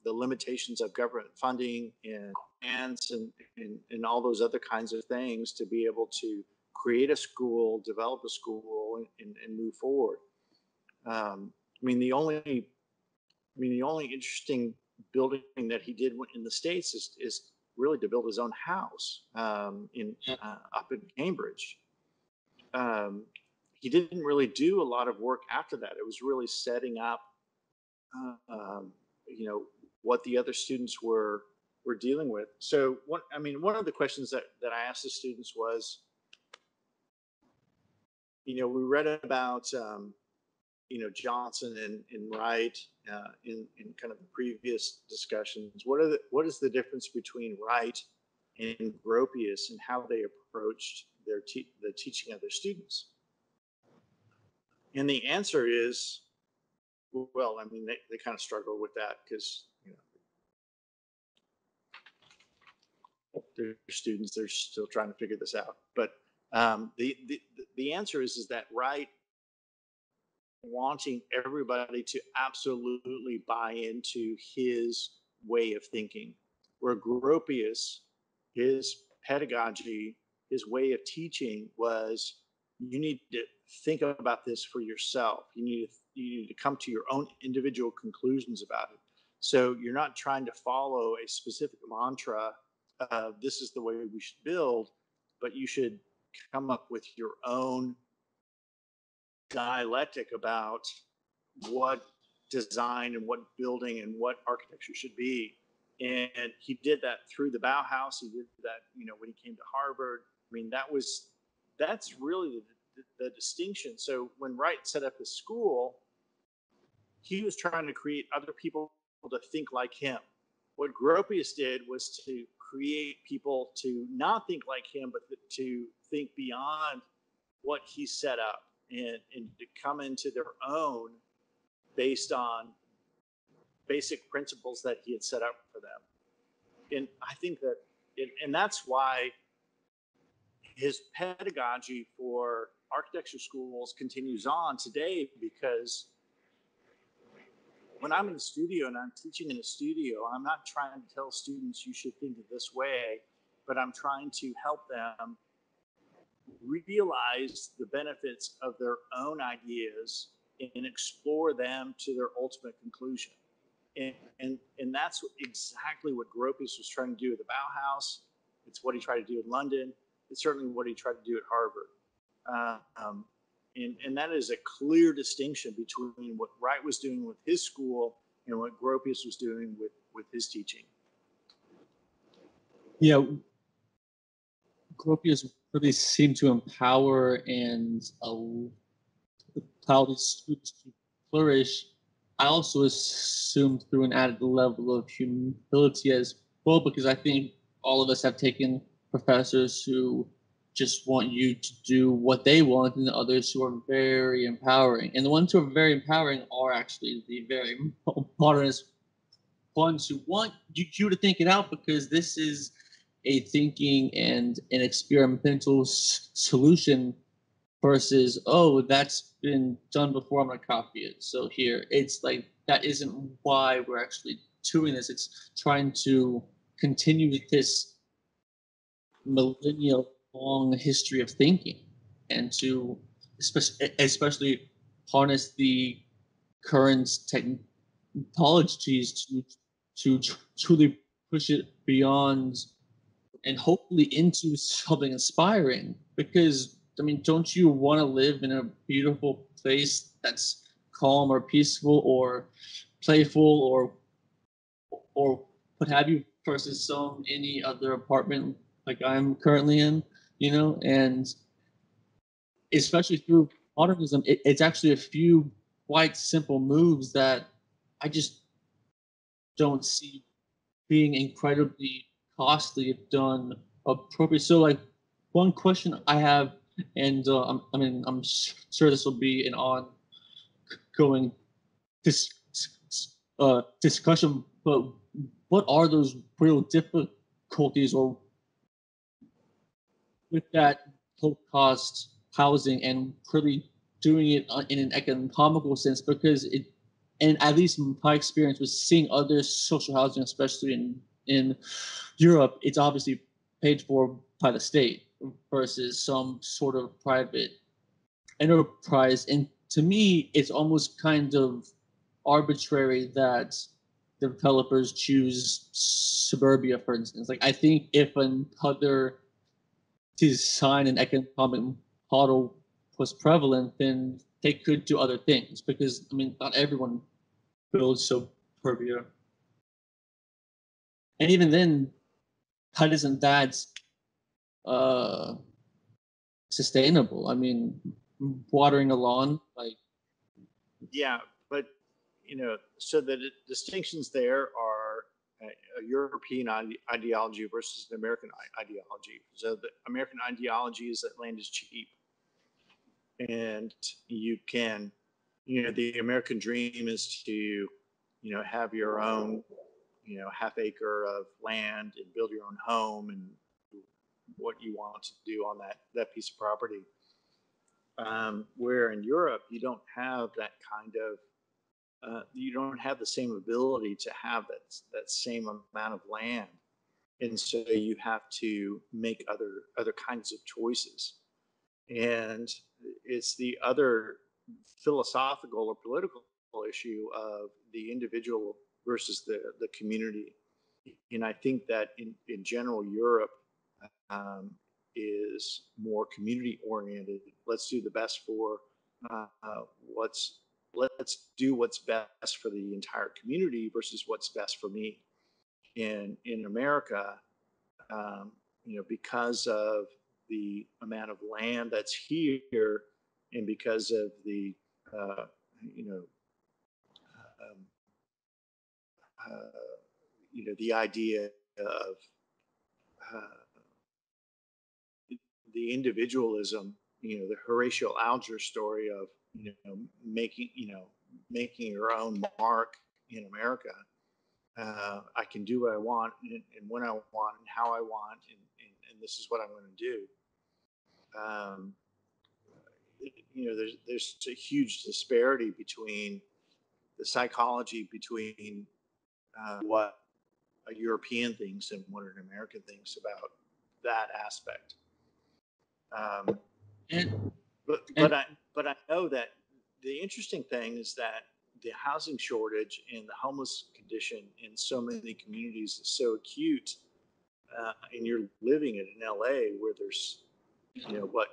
the limitations of government funding and grants and all those other kinds of things to be able to create a school, develop a school, and move forward. The only interesting building that he did in the States is really to build his own house in up in Cambridge. He didn't really do a lot of work after that. It was really setting up, what the other students were dealing with. So, one of the questions that I asked the students was, we read about Johnson and Wright in kind of the previous discussions. What is the difference between Wright and Gropius and how they approached the teaching of their students? And the answer is, well, I mean, they kind of struggle with that because they're students; they're still trying to figure this out. But the answer is that Wright wanting everybody to absolutely buy into his way of thinking, where Gropius, his pedagogy, his way of teaching was, you need to think about this for yourself. You need to come to your own individual conclusions about it. So you're not trying to follow a specific mantra of this is the way we should build, but you should come up with your own dialectic about what design and what building and what architecture should be. And he did that through the Bauhaus. He did that, when he came to Harvard. I mean, that's really the distinction. So when Wright set up his school, he was trying to create other people to think like him. What Gropius did was to create people to not think like him, but to think beyond what he set up and to come into their own based on basic principles that he had set up for them. And I think that, and that's why his pedagogy for architecture schools continues on today, because when I'm in the studio and I'm teaching in a studio, I'm not trying to tell students you should think of this way, but I'm trying to help them realize the benefits of their own ideas and explore them to their ultimate conclusion. And that's exactly what Gropius was trying to do at the Bauhaus. It's what he tried to do in London. It's certainly what he tried to do at Harvard. And that is a clear distinction between what Wright was doing with his school and what Gropius was doing with his teaching. Yeah, Gropius really seemed to empower and allow these students to flourish. I also assumed through an added level of humility as well, because I think all of us have taken professors who just want you to do what they want, and the others who are very empowering. And the ones who are very empowering are actually the very modernist ones who want you to think it out, because this is a thinking and an experimental solution versus, oh, that's been done before, I'm gonna copy it. So here, it's like that isn't why we're actually doing this. It's trying to continue this millennial long history of thinking and to especially harness the current technologies to truly push it beyond and hopefully into something inspiring. Because I mean, don't you want to live in a beautiful place that's calm or peaceful or playful or what have you, versus some any other apartment like I'm currently in, and especially through modernism, it's actually a few quite simple moves that I just don't see being incredibly costly if done appropriately. So, like, one question I have, and I'm sure this will be an ongoing discussion, but what are those real difficulties or with that low cost housing and really doing it in an economical sense? Because it, and at least my experience was seeing other social housing, especially in Europe, it's obviously paid for by the state versus some sort of private enterprise. And to me, it's almost kind of arbitrary that developers choose suburbia, for instance. Like, I think if another design and economic model was prevalent, then they could do other things. Because I mean, not everyone builds suburbia, and even then, how isn't that uh, sustainable? I mean, watering a lawn, like, Yeah, but so the distinctions there are a European ideology versus an American ideology. So the American ideology is that land is cheap, and you can, the American dream is to, have your own, half acre of land and build your own home and what you want to do on that piece of property. Where in Europe you don't have that kind of you don't have the same ability to have that same amount of land, and so you have to make other kinds of choices. And it's the other philosophical or political issue of the individual versus the community. And I think that in general, Europe um, is more community oriented. Let's do the best for what's let's do what's best for the entire community versus what's best for me. And in America, because of the amount of land that's here, and because of the you know um, the idea of uh, the individualism, the Horatio Alger story of making making your own mark in America. I can do what I want and when I want and how I want, and this is what I'm going to do. Um, there's a huge disparity between the psychology between what a European thinks and what an American thinks about that aspect. Um, and but and but I but I know that the interesting thing is that the housing shortage and the homeless condition in so many communities is so acute, and you're living in LA where there's what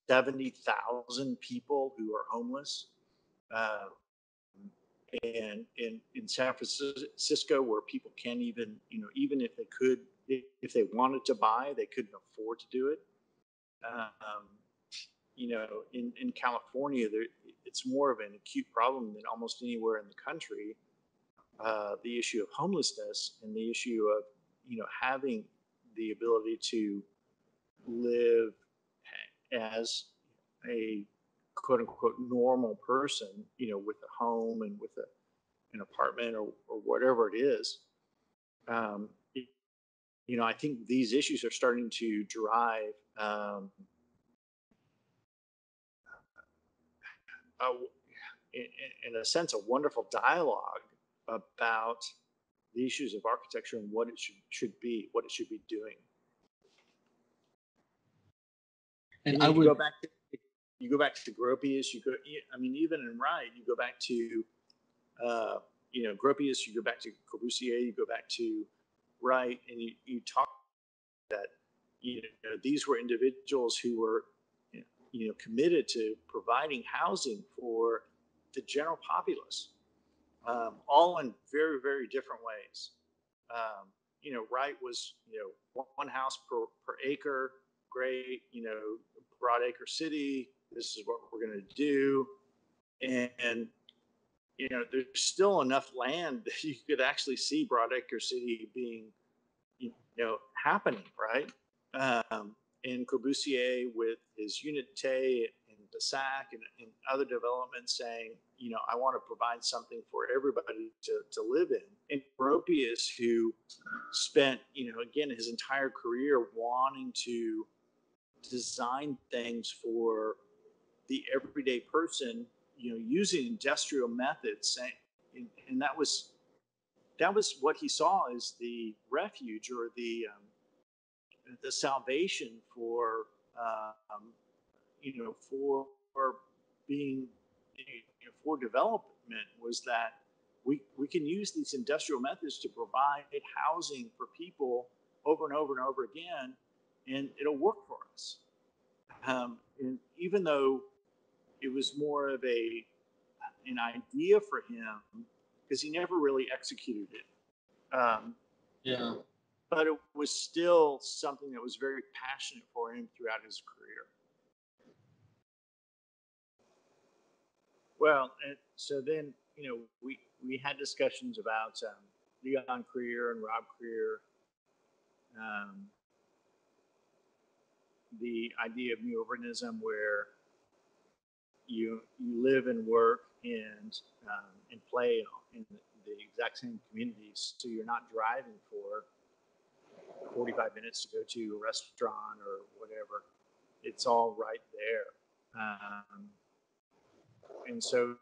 70,000 people who are homeless, uh, and in San Francisco where people can't even even if they could, if they wanted to buy, they couldn't afford to do it. Um, in California, it's more of an acute problem than almost anywhere in the country. The issue of homelessness and the issue of having the ability to live as a quote unquote normal person, with a home and with an apartment or whatever it is. Um, I think these issues are starting to drive a, in a sense, a wonderful dialogue about the issues of architecture and what it should be, what it should be doing. And I would you go back to Gropius. Even in Wright, you go back to Gropius. You go back to Corbusier. You go back to Wright, and you talk that these were individuals who were committed to providing housing for the general populace, all in very, very different ways. Wright was one house per acre, great, broad acre city. This is what we're going to do, and there's still enough land that you could actually see broad acre city being happening, right? And Corbusier with his Unité and Bassac and other developments saying, I want to provide something for everybody to live in. And Gropius, who spent, again, his entire career wanting to design things for the everyday person, using industrial methods, and that was what he saw as the refuge or the salvation for for being for development, was that we can use these industrial methods to provide housing for people over and over and over again, and it'll work for us. And even though it was more of an idea for him, because he never really executed it. Yeah. But it was still something that was very passionate for him throughout his career. Well, and so then, we had discussions about Leon Creer and Rob Creer, the idea of new urbanism, where you live and work and play in the exact same communities, so you're not driving for 45 minutes to go to a restaurant or whatever. It's all right there. And so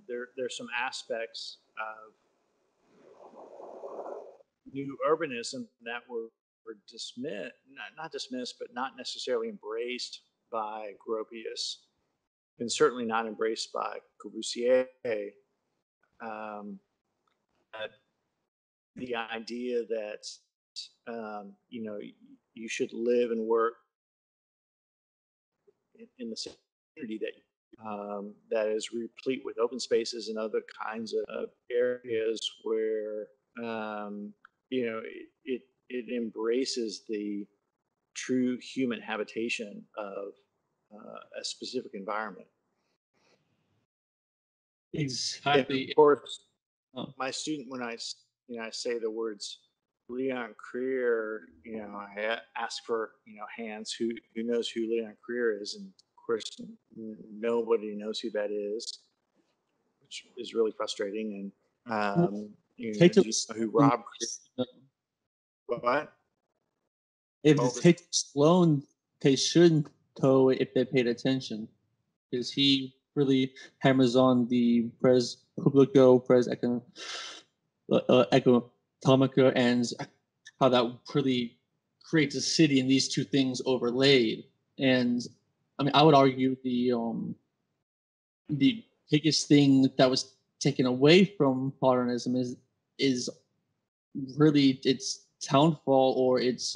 there's some aspects of new urbanism that were dismissed, not dismissed, but not necessarily embraced by Gropius, and certainly not embraced by Corbusier. The idea that you should live and work in the same community that is replete with open spaces and other kinds of areas where it embraces the true human habitation of a specific environment. Exactly. And of course, my student, when I say the words Leon Creer, I ask for hands who knows who Leon Creer is, and of course nobody knows who that is, which is really frustrating. And who Rob Creer? What? If it takes Sloan, they shouldn't tow if they paid attention, because he really hammers on the pres publico, pres economica, and how that really creates a city, and these two things overlaid. And I mean, I would argue the biggest thing that was taken away from modernism is really its downfall, or its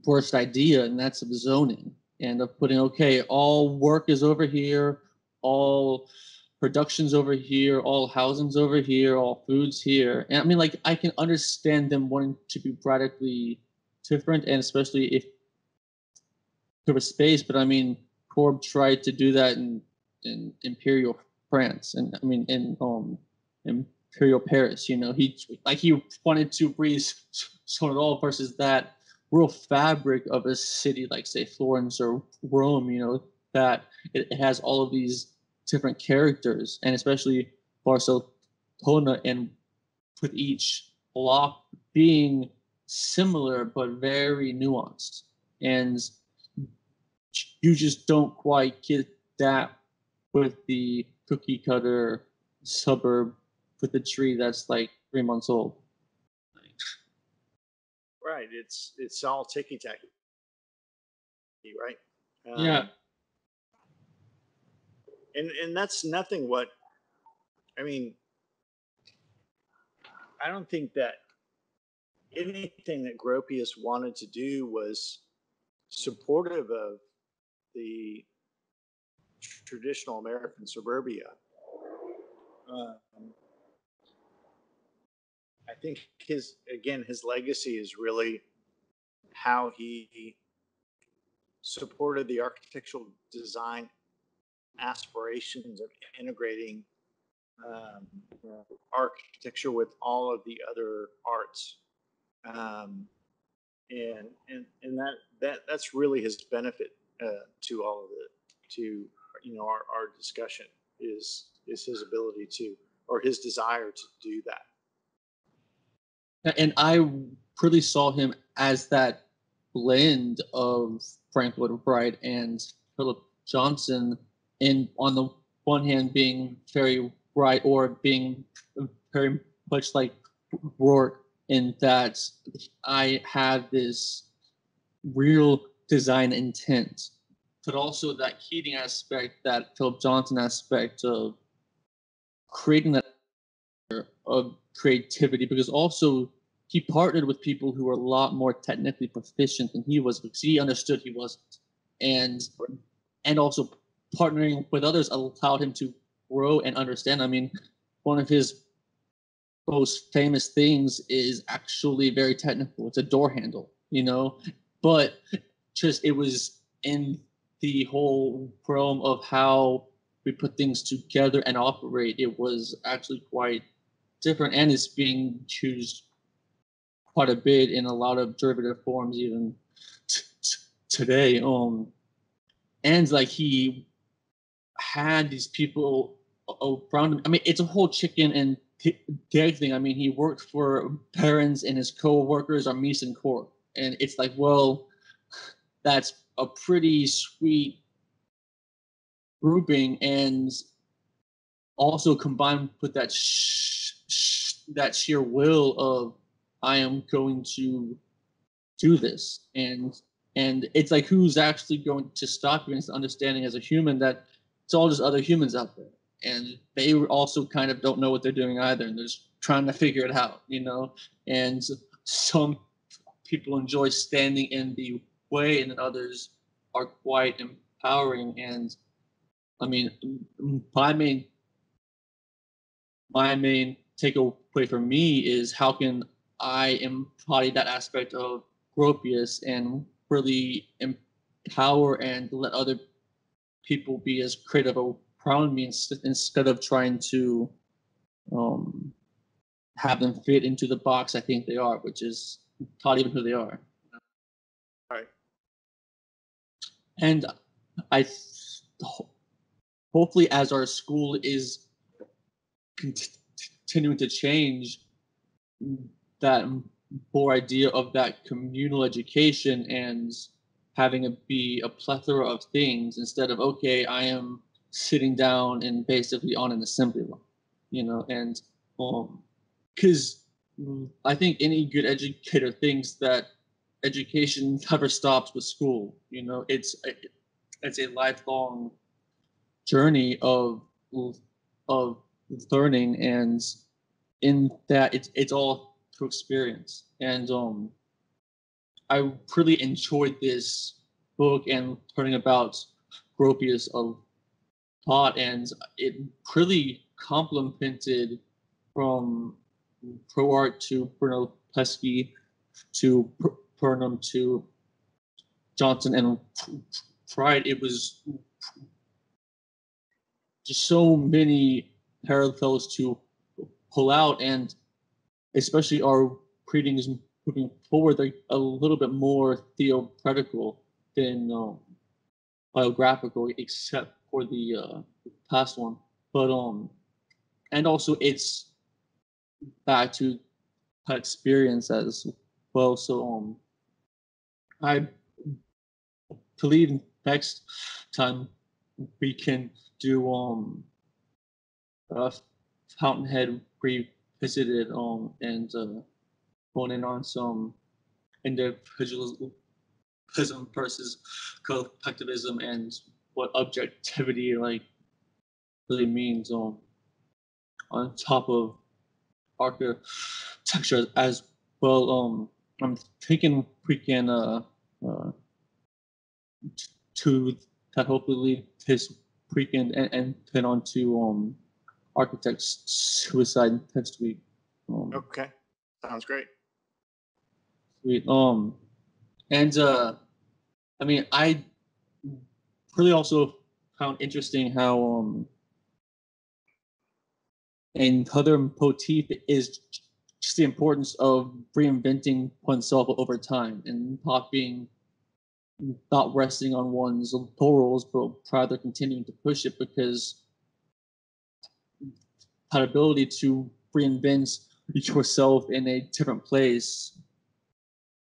worst idea, and that's of zoning, and of putting, okay, all work is over here, all production's over here, all housing's over here, all food's here. And I mean, like, I can understand them wanting to be radically different, and especially if there was space, but I mean, Corb tried to do that in Imperial France, and I mean in Imperial Paris. He wanted to breathe sort of all, versus that real fabric of a city like, say, Florence or Rome, that it has all of these different characters, and especially Barcelona, and with each block being similar but very nuanced, and you just don't quite get that with the cookie cutter suburb with the tree that's like 3 months old. Right. It's all ticky tacky, right? Yeah. And that's nothing. What I mean, I don't think that anything that Gropius wanted to do was supportive of the traditional American suburbia. Um, I think his legacy is really how he supported the architectural design aspirations of integrating um, architecture with all of the other arts, um, and that's really his benefit to all of it. To our discussion is his ability to, or his desire to do that. And I really saw him as that blend of Frank Lloyd Wright and Philip Johnson, in on the one hand being very right or being very much like Rourke, in that I have this real design intent, but also that Keating aspect, that Philip Johnson aspect of creating that of creativity, because also he partnered with people who were a lot more technically proficient than he was, because he understood he wasn't, and also partnering with others allowed him to grow and understand. I mean, one of his most famous things is actually very technical. It's a door handle, but just it was in the whole realm of how we put things together and operate. It was actually quite different, and it's being used quite a bit in a lot of derivative forms even today. And like he had these people around him. I mean, it's a whole chicken and egg thing. I mean, he worked for parents, and his co-workers are Mies and Corp, and it's like, well, that's a pretty sweet grouping, and also combined with that that sheer will of, I am going to do this, and it's like, who's actually going to stop you? And it's understanding as a human that it's all just other humans out there, and they also kind of don't know what they're doing either, and they're just trying to figure it out, and some people enjoy standing in the way, and then others are quite empowering. And I mean, my main takeaway for me is, how can I embody that aspect of Gropius and really empower and let other people be as creative around me, instead of trying to have them fit into the box I think they are, which is not even who they are. Right. And I hopefully, as our school is continuing to change, that whole idea of that communal education and having it be a plethora of things, instead of, okay, I am sitting down and basically on an assembly line, and because I think any good educator thinks that education never stops with school. It's a lifelong journey of learning, and in that it's all through experience. And I really enjoyed this book and learning about Gropius a lot, and it really complemented from Pro Art to Bruno Pesky to Burnham to Johnson and Pride. It was just so many parallels to pull out, and especially our readings moving forward, they're a little bit more theoretical than biographical, except for the past one. But and also it's back to experience as well. So I believe next time we can do uh, Fountainhead revisited and hone in on some individualism versus collectivism and what objectivity like really means on top of architecture as well. I'm thinking we can uh to that hopefully this weekend and then on to architect's suicide next week. Okay, sounds great. Sweet. And I mean, I really also found interesting how another motif is just the importance of reinventing oneself over time and not resting on one's laurels, but rather continuing to push it, because that ability to reinvent yourself in a different place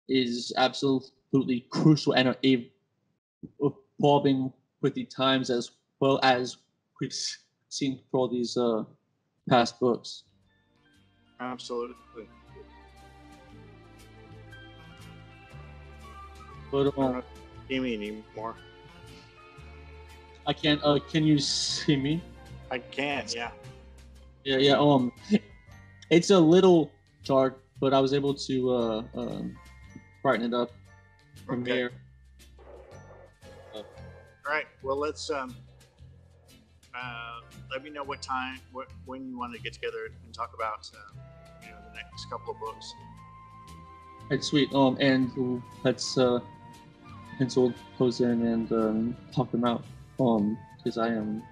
is absolutely crucial and evolving with the times, as well as we've seen for all these past books. Absolutely. But I don't see me anymore. I can't. Can you see me? I can, yeah. Yeah. It's a little dark, but I was able to brighten it up from here. All right. Well, let's let me know when you want to get together and talk about the next couple of books. It's sweet. And let's pencil those in and talk them out. Because I'm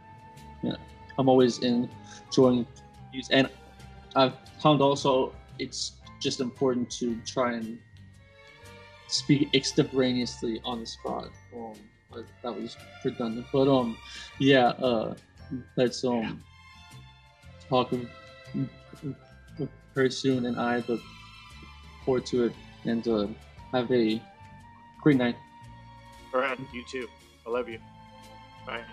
always enjoying these, and I've found also it's just important to try and speak extemporaneously on the spot. That was redundant, but let's talk very soon, and I look forward to it. And have a great night. All right, you too. I love you. Bye.